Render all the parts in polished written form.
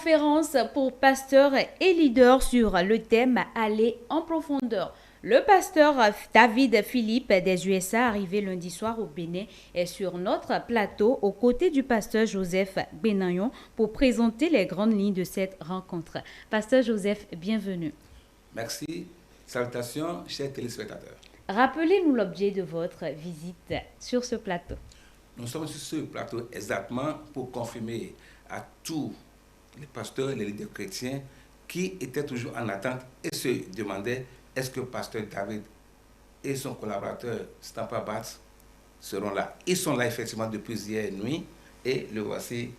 conférence pour pasteurs et leaders sur le thème Aller en profondeur. Le pasteur David Philippe des USA, arrivé lundi soir au Bénin, est sur notre plateau aux côtés du pasteur Joseph Benagnon pour présenter les grandes lignes de cette rencontre. Pasteur Joseph, bienvenue. Merci. Salutations, chers téléspectateurs. Rappelez-nous l'objet de votre visite sur ce plateau. Nous sommes sur ce plateau exactement pour confirmer à tous les pasteurs et les leaders chrétiens qui étaient toujours en attente et se demandaient est-ce que pasteur David et son collaborateur Stampa Batz seront là. Ils sont là effectivement depuis hier nuit et le voici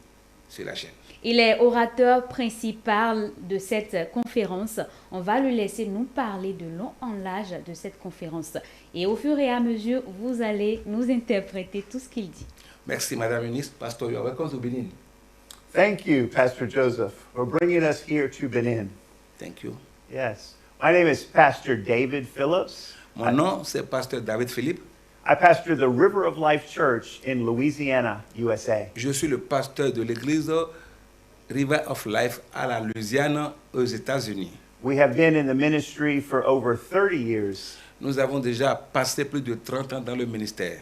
sur la chaîne. Il est orateur principal de cette conférence. On va le laisser nous parler de long en large de cette conférence. Et au fur et à mesure, vous allez nous interpréter tout ce qu'il dit. Merci Madame la Ministre. Pastor, you are welcome to Benin. Thank you, Pastor Joseph, for bringing us here to Benin. Thank you. Yes. My name is Pastor David Phillips. Mon nom, c'est Pasteur David Philippe. I pastor the River of Life Church in Louisiana, USA. Je suis le pasteur de l'église River of Life à la Louisiane aux États-Unis. We have been in the ministry for over 30 years, Nous avons déjà passé plus de 30 ans dans le ministère.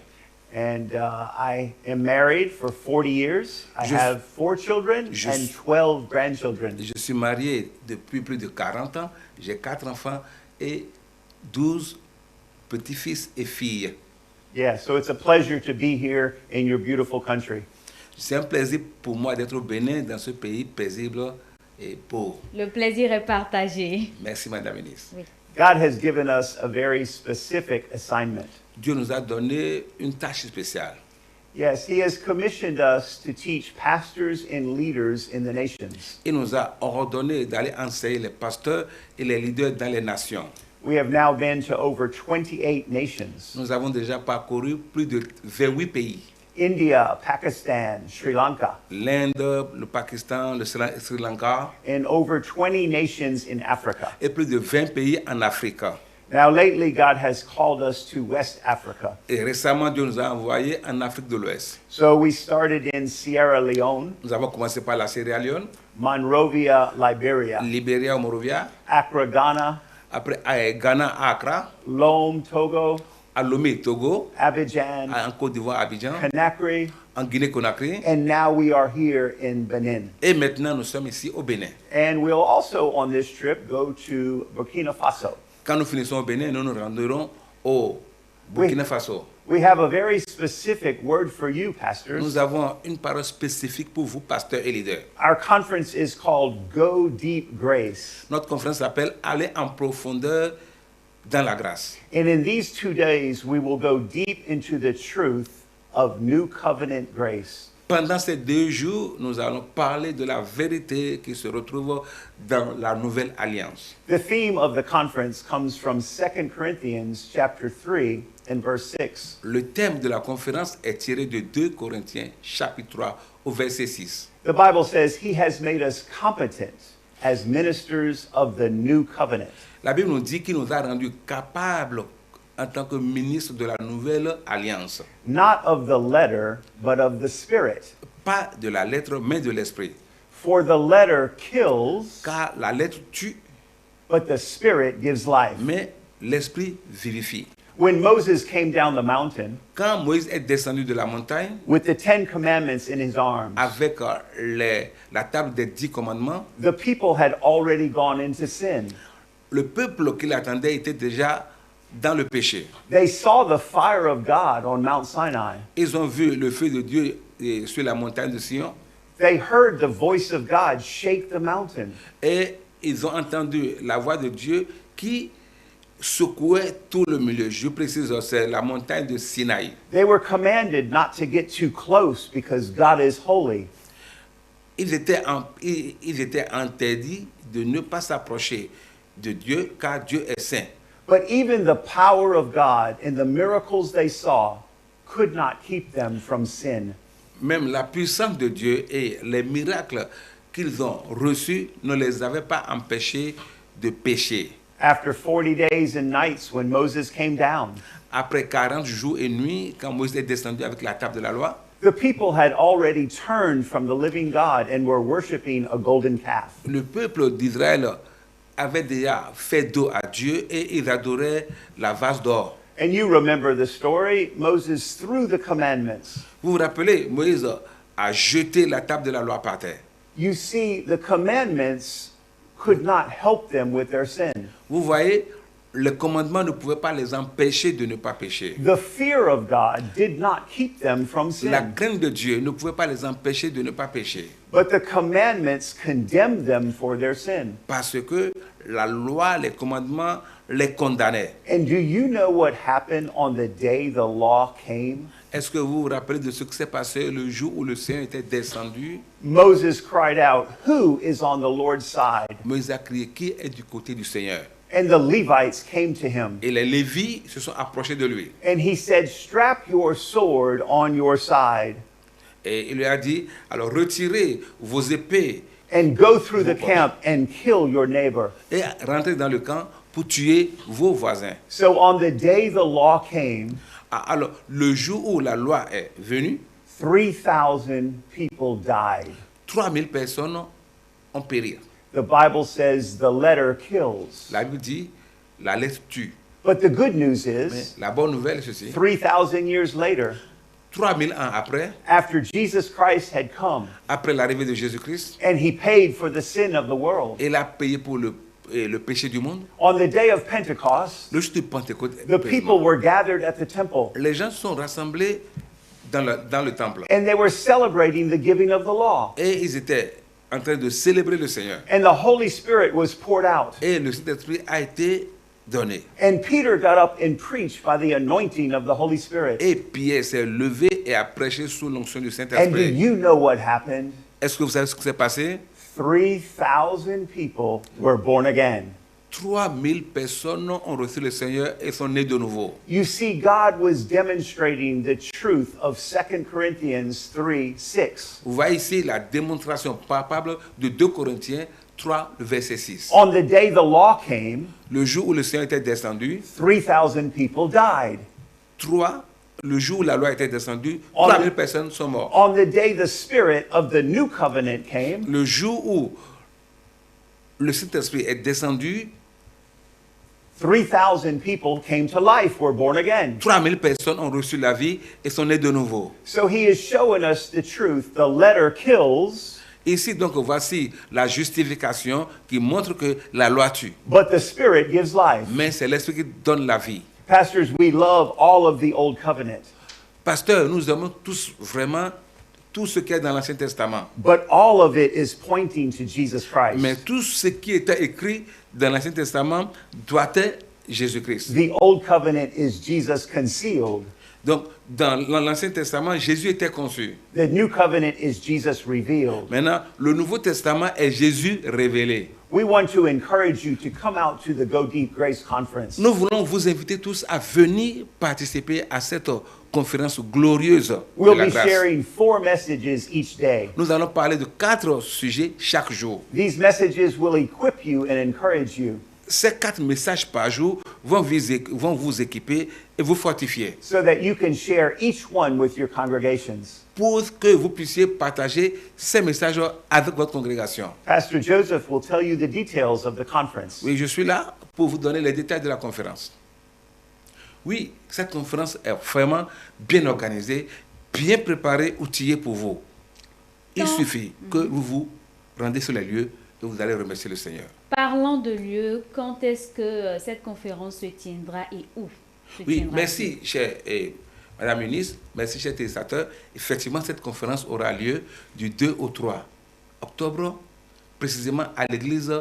and I am married for 40 years. I Je- have 4 children je- and 12 grandchildren. Je suis marié depuis plus de 40 ans. J'ai 4 enfants et 12 petits-fils et filles. Yeah, so it's a pleasure to be here in your beautiful country. C'est un plaisir pour moi d'être au Bénin, dans ce pays paisible et beau. Le plaisir est partagé. Merci Madame la Ministre. God has given us a very specific assignment. Dieu nous a donné une tâche spéciale. Yes, He has commissioned us to teach pastors and leaders in the nations. Il nous a ordonné d'aller enseigner les pasteurs et les leaders dans les nations. We have now been to over 28 nations: Nous avons déjà parcouru plus de 28 pays. India, Pakistan, Sri Lanka, L'Inde, le Pakistan, le Sri Lanka and over 20 nations in Africa. et plus de 20 pays en Afrique. Now, lately, God has called us to West Africa. Et récemment, Dieu nous a envoyés en Afrique de l'Ouest. So we started in Sierra Leone, Nous avons commencé par la Sierra Leone, Monrovia, Liberia, Libéria, Monrovia, Accra, Ghana, après à Ghana, à Accra, Lome, Togo, à Lomé, Togo, Abidjan, en Côte d'Ivoire, Abidjan, Conakry, en Guinée-Conakry. and now we are here in Benin. Et maintenant, nous sommes ici au Bénin. And we'll also, on this trip, go to Burkina Faso. Quand nous finissons au Bénin, nous nous rendrons au Burkina Faso. We have a very specific word for you, pastors. Nous avons une parole spécifique pour vous, pasteurs et leaders. Our conference is called Go Deep Grace. Notre conférence s'appelle Aller en profondeur dans la grâce. And in these 2 days, we will go deep into the truth of New Covenant grace. Pendant ces 2 jours, nous allons parler de la vérité qui se retrouve dans la nouvelle alliance. The theme of the conference comes from 2 Corinthians chapter 3 and verse 6. Le thème de la conférence est tiré de 2 Corinthiens, chapitre 3, au verset 6. The Bible says he has made us competent as ministers of the new covenant. La Bible nous dit qu'il nous a rendus capables en tant que ministres de la nouvelle alliance. Not of the letter, but of the Spirit. Pas de la lettre, mais de l'esprit. For the letter kills, Car la lettre tue, but the Spirit gives life. mais l'esprit vivifie. When Moses came down the mountain Quand Moïse est descendu de la montagne with the 10 commandments in his arms, avec la table des 10 commandements, the people had already gone into sin. le peuple qui l'attendait était déjà dans le péché. They saw the fire of God on Mount Sinai. Ils ont vu le feu de Dieu sur la montagne de Sion They heard the voice of God shake the mountain. et ils ont entendu la voix de Dieu qui secouait tout le milieu. Je précise, c'est la montagne de Sinaï. They were commanded not to get too close because God is holy. Ils étaient interdits de ne pas s'approcher de Dieu car Dieu est saint. But even the power of God and the miracles they saw could not keep them from sin. Même la puissance de Dieu et les miracles qu'ils ont reçus ne les avaient pas empêchés de pécher. After 40 days and nights when Moses came down, Après 40 jours et nuits, quand Moïse est descendu avec la table de la loi, The people had already turned from the living God and were worshiping a golden calf. Le peuple d'Israël avait déjà fait dos à Dieu et ils adoraient la vase d'or. And you remember the story. Moses threw the commandments. Vous vous rappelez, Moïse a jeté la table de la loi par terre. You see, the commandments could not help them with their sin. Vous voyez, le commandement ne pouvait pas les empêcher de ne pas pécher. The fear of God did not keep them from La sin. crainte de Dieu ne pouvait pas les empêcher de ne pas pécher. But the commandments condemned them for their sin. Parce que la loi, les commandements les condamnaient. And do you know what happened on the day the law came? Est-ce que vous vous rappelez de ce qui s'est passé le jour où le Seigneur était descendu? Moses cried out, "Who is on the Lord's side?" Moïse a crié, qui est du côté du Seigneur? And the Levites came to him. Et les Lévites se sont approchés de lui. And he said, "Strap your sword on your side Et il lui a dit, alors retirez vos épées and go through the camp and kill your neighbor." et rentrez dans le camp pour tuer vos voisins. So on the day the law came, Alors, le jour où la loi est venue, 3,000 people died. 3000 personnes ont péri. The Bible says the letter kills. La Bible dit, la lettre tue. But the good news Mais is, la bonne nouvelle est ceci. 3,000 years later, 3000 ans après, after Jesus Christ had come après l'arrivée de Jésus-Christ, and he paid for the sin of the world, il a payé pour le péché du monde. on the day of Pentecost, Le jour de Pentecôte, the people were gathered at the temple les gens sont rassemblés dans le temple. and they were celebrating the giving of the law. Et ils étaient en train de célébrer le Seigneur. And the Holy Spirit was poured out. Et le Saint-Esprit a été donné. And Peter got up and preached by the anointing of the Holy Spirit. Et Pierre s'est levé et a prêché sous l'onction du And do Saint-Esprit. you know what happened? Est-ce que vous savez ce qui s'est passé? 3,000 people were born again. 3000 personnes ont reçu le Seigneur et sont nées de nouveau. You see, God was demonstrating the truth of 2 Corinthians 3:6. Vous voyez ici la démonstration palpable de 2 Corinthiens 3, le verset 6. On the day the law came, Le jour où le Seigneur était descendu, 3,000 people died. le jour où la loi était descendue, On- 3000 personnes sont mortes. On the day the Spirit of the new covenant came, Le jour où le Saint-Esprit est descendu, 3,000 people came to life, were born again. 3000 personnes ont reçu la vie et sont nées de nouveau. So he is showing us the truth. The letter kills, Ici, donc, voici la justification qui montre que la loi tue. but the Spirit gives life. Mais c'est l'Esprit qui donne la vie. Pastors, we love all of the Old Covenant, Pasteur, nous aimons tous vraiment tout ce qui est dans l'Ancien Testament. but all of it is pointing to Jesus Christ. Mais tout ce qui était écrit dans l'Ancien Testament doit être Jésus-Christ. The Old Covenant is Jesus concealed. Donc, dans l'Ancien Testament, Jésus était conçu. The New Covenant is Jesus revealed. Maintenant, le Nouveau Testament est Jésus révélé. We want to encourage you to come out to the Go Deep Grace Conference. Nous voulons vous inviter tous à venir participer à cette conférence glorieuse de We'll la be grâce. sharing 4 messages each day. Nous allons parler de 4 sujets chaque jour. These messages will equip you and encourage you Ces 4 messages par jour vont vous équiper et vous fortifier so that you can share each one with your congregations. pour que vous puissiez partager ces messages avec votre congrégation. Pastor Joseph will tell you the details of the conference. Oui, je suis là pour vous donner les détails de la conférence. Oui, cette conférence est vraiment bien organisée, bien préparée, outillée pour vous. Il suffit que vous vous rendez sur les lieux et vous allez remercier le Seigneur. Parlant de lieu, quand est-ce que cette conférence se tiendra et où se Oui, tiendra? merci, chère Madame Eunice, merci, chers téléspectateurs. Effectivement, cette conférence aura lieu du 2 au 3 octobre, précisément à l'église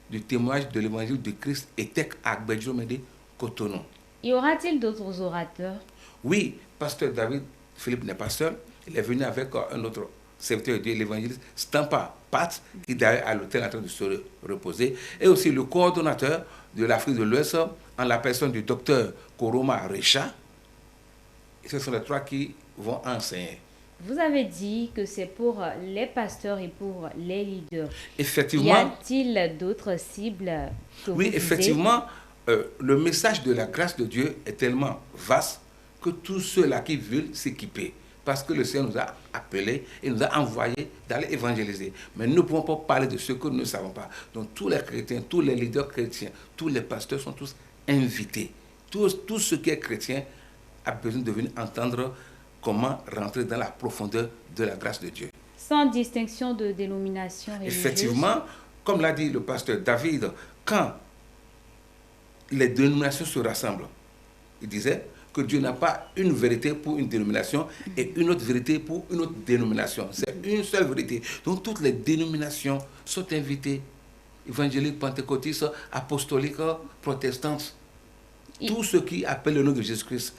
du témoignage de l'évangile de Christ ETEC à Gbedjomede, Cotonou. Y aura-t-il d'autres orateurs? Oui, pasteur David Philippe n'est pas seul. Il est venu avec un autre serviteur de Dieu, l'évangéliste Stampa Pat, qui d'ailleurs à l'hôtel en train de se reposer. Et aussi le coordonnateur de l'Afrique de l'Ouest, en la personne du docteur Koroma Recha. Ce sont les 3 qui vont enseigner. Vous avez dit que c'est pour les pasteurs et pour les leaders. Y Effectivement, a-t-il d'autres cibles que oui, vous visez? effectivement, le message de la grâce de Dieu est tellement vaste que tous ceux-là qui veulent s'équiper, parce que le Seigneur nous a appelés et nous a envoyés d'aller évangéliser. Mais nous ne pouvons pas parler de ce que nous ne savons pas. Donc tous les chrétiens, tous les leaders chrétiens, tous les pasteurs sont tous invités. Tout ce qui est chrétien a besoin de venir entendre comment rentrer dans la profondeur de la grâce de Dieu. Sans distinction de dénomination religieuse. Effectivement, comme l'a dit le pasteur David, quand les dénominations se rassemblent, il disait que Dieu n'a pas une vérité pour une dénomination et une autre vérité pour une autre dénomination. C'est une seule vérité. Donc toutes les dénominations sont invitées, évangéliques, pentecôtistes, apostoliques, protestantes. Tous ceux qui appellent le nom de Jésus-Christ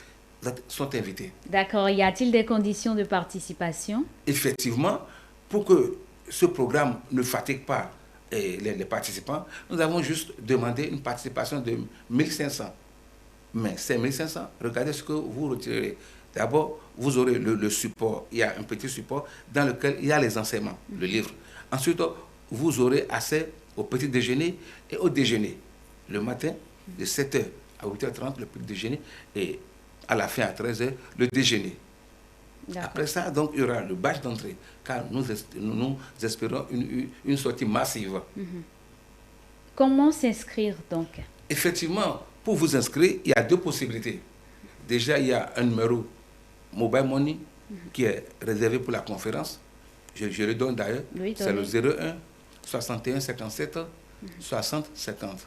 sont invités. D'accord. Y a-t-il des conditions de participation? Effectivement, pour que ce programme ne fatigue pas les participants, nous avons juste demandé une participation de 1500. Mais ces 1500, regardez ce que vous retirez. D'abord, vous aurez le support. Il y a un petit support dans lequel il y a les enseignements, le livre. Ensuite, vous aurez accès au petit déjeuner et au déjeuner. Le matin, de 7h à 8h30, le petit déjeuner, et à la fin, à 13h, le déjeuner. Après ça, donc, il y aura le badge d'entrée, car nous espérons une sortie massive. Comment s'inscrire donc? Effectivement, pour vous inscrire, il y a deux possibilités. Déjà, il y a un numéro Mobile Money qui est réservé pour la conférence. Je le donne d'ailleurs. C'est le 01 61 57 60 50.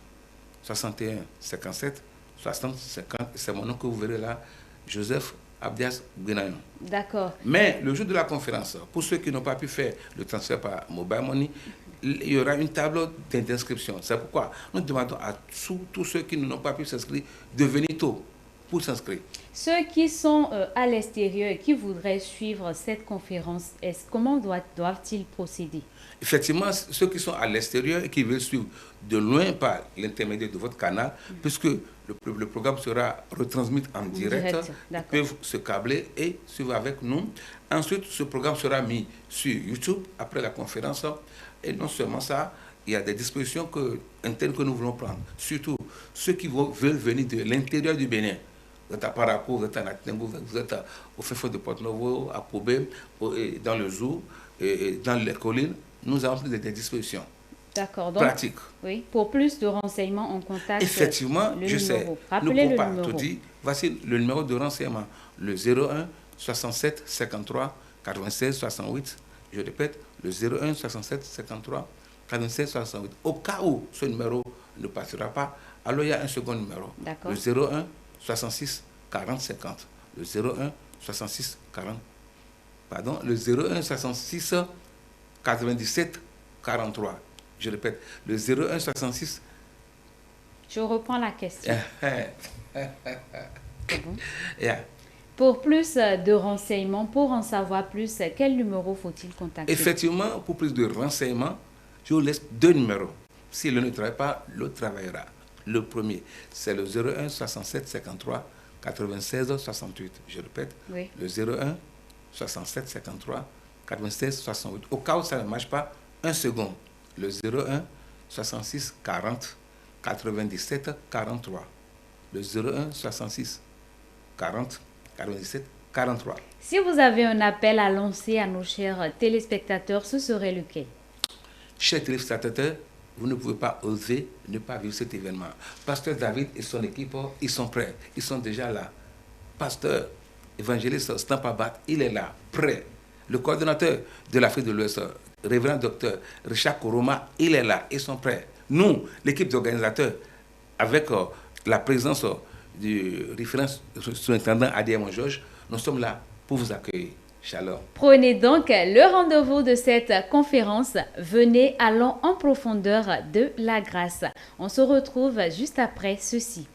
61 57 60 50. C'est mon nom que vous verrez là, Joseph Abdias Benayon. D'accord. Mais le jour de la conférence, pour ceux qui n'ont pas pu faire le transfert par Mobile Money, il y aura une table d'inscription. C'est pourquoi nous demandons à tous ceux qui n'ont pas pu s'inscrire de venir tôt pour s'inscrire. Ceux qui sont à l'extérieur et qui voudraient suivre cette conférence, comment doivent-ils procéder? Effectivement, ceux qui sont à l'extérieur et qui veulent suivre de loin par l'intermédiaire de votre canal, puisque le programme sera retransmis en direct, ils peuvent se câbler et suivre avec nous. Ensuite, ce programme sera mis sur YouTube après la conférence. Et non seulement ça, il y a des dispositions internes que nous voulons prendre. Surtout ceux qui veulent venir de l'intérieur du Bénin. Vous êtes à Parakou, vous êtes à Natengo, vous êtes au Fefo de Porto-Novo, à Kobe, dans le Zou, dans les collines. Nous avons pris des dispositions. D'accord. Pratiques. Oui. Pour plus de renseignements, on contacte effectivement, le je numéro. sais. Rappelez nous ne pouvons le pas numéro. tout dire. Voici le numéro de renseignement. Le 01 67 53 96 68. Je répète, le 01 67 53 96 68. Au cas où ce numéro ne passera pas, alors il y a un second numéro. Le 01 66 40 50. Le 01 66 40. Pardon, le 01 66 97 43. Je répète, le 01 66. Je reprends la question. C'est bon? Pour plus de renseignements, pour en savoir plus, quel numéro faut-il contacter? Effectivement, pour plus de renseignements, je vous laisse deux numéros. Si l'un ne travaille pas, l'autre travaillera. Le premier, c'est le 01 67 53 96 68. Je répète, le 01 67 53 96 68. Au cas où ça ne marche pas, un second, le 01 66 40 97 43. Le 01 66 40 97 43. Si vous avez un appel à lancer à nos chers téléspectateurs, ce serait lequel? Chers téléspectateurs, vous ne pouvez pas oser ne pas vivre cet événement. Pasteur David et son équipe, ils sont prêts. Ils sont déjà là. Pasteur évangéliste Stampabat, il est là, prêt. Le coordonnateur de l'Afrique de l'Ouest, révérend docteur Richard Koroma, il est là. Ils sont prêts. Nous, l'équipe d'organisateurs, avec la présence du référent surintendant ADM Georges, nous sommes là pour vous accueillir. Shalom. Prenez donc le rendez-vous de cette conférence. Venez, allons en profondeur de la grâce. On se retrouve juste après ceci.